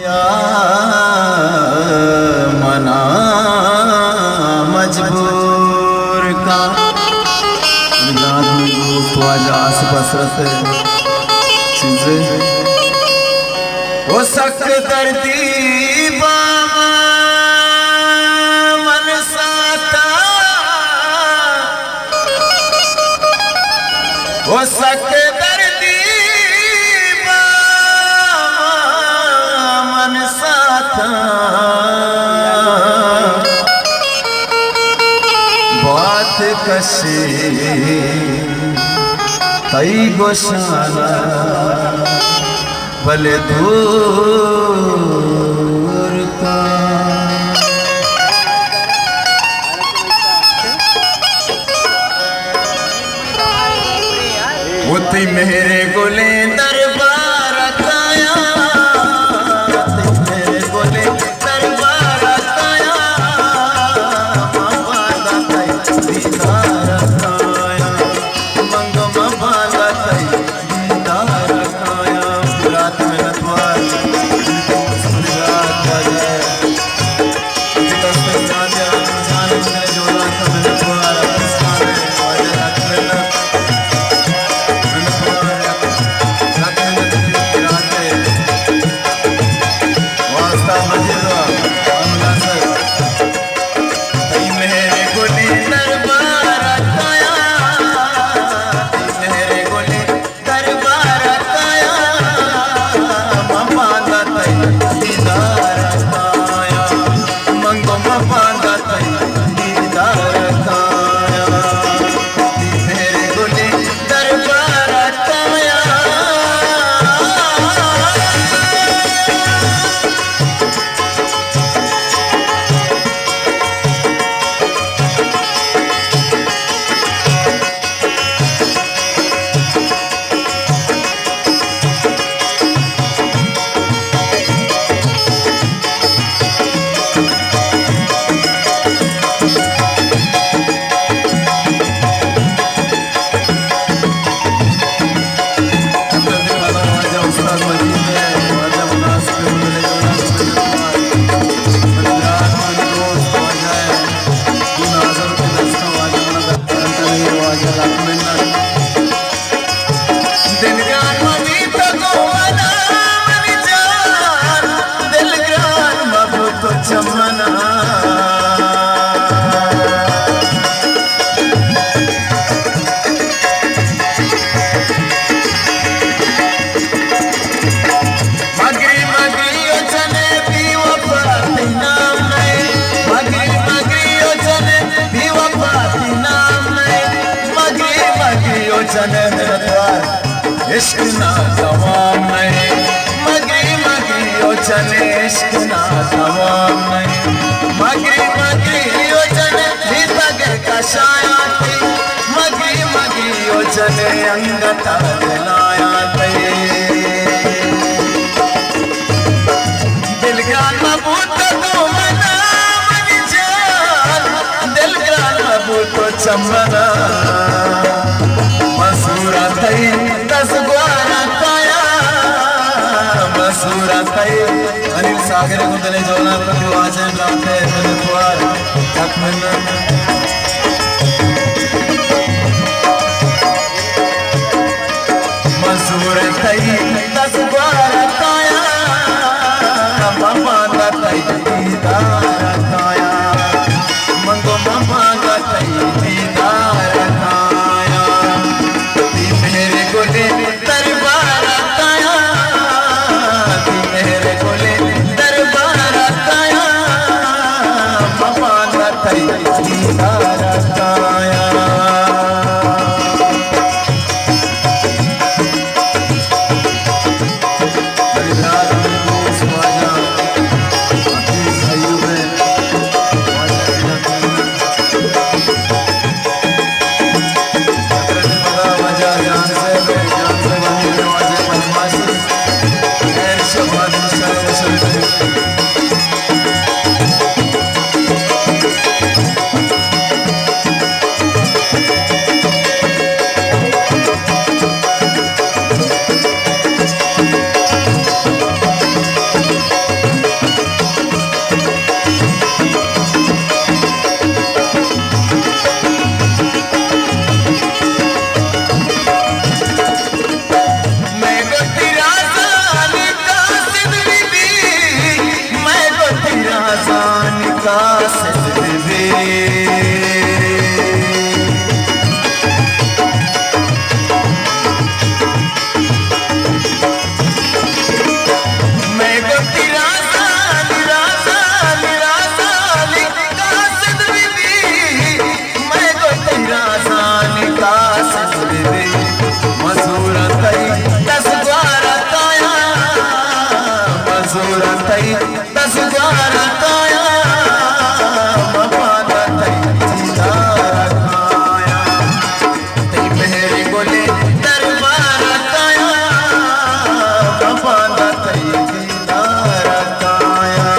या मना मजबूर का तो आज आस पास रहते चीजें वो सक दर्दी मन साता वो सक दर्दी मन साता बात कशी तई गोशाला भले दूर का वो ती मेरे गोले दरबार काया मेरे गोले दरबार काया मावाला तई दीदार काया मंगो मावाला तई दीदार काया रात में नतवार रात बजे जितना से जाने जाने में जो रात में नतवार पाकिस्तान में वाले रात में इश्क ना तमाम नहीं मगरी मगरी ओ चले इश्क ना तमाम नहीं मगरी मगरी ओ चले भीतर कशाया थी मगरी मगरी ओ चले अंगता दिलाया थी दिल ग्रान मबूत तो मना मन जान दिल ग्रान मबूत तो चमना मसूरा थई मसूरा कई अनिल सागर को तले जोना प्रति वाचन राते नतवार तकमन मसूरा कई 10 बार काया मामा का तई दीदार काया मंगो मामा का तई दीदार काया मेरे गोले दरबार काया मेरे गोले दरबार काया मामा का तई तई दस द्वार काया मपादा तई दीदार काया तई मेरे बोले दरबार काया मपादा तई दीदार काया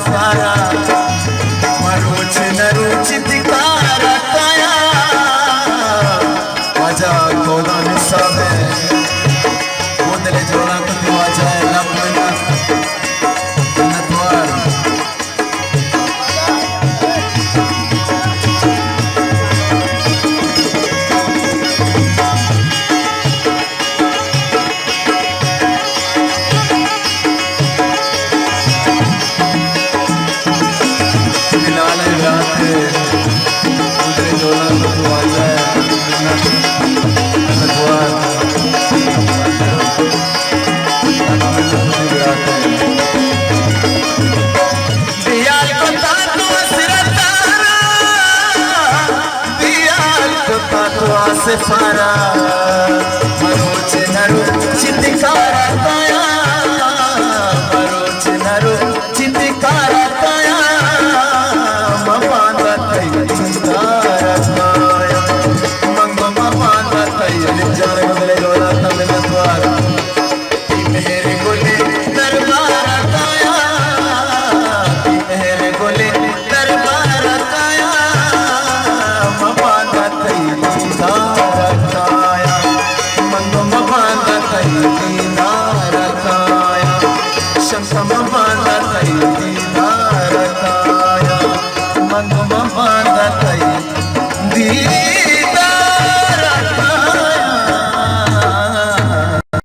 पारा मरुच नरुचित कारा काया माझा गोदान साबे बोदले जोड़ा कुछ वाजा लपना नतवार से फारा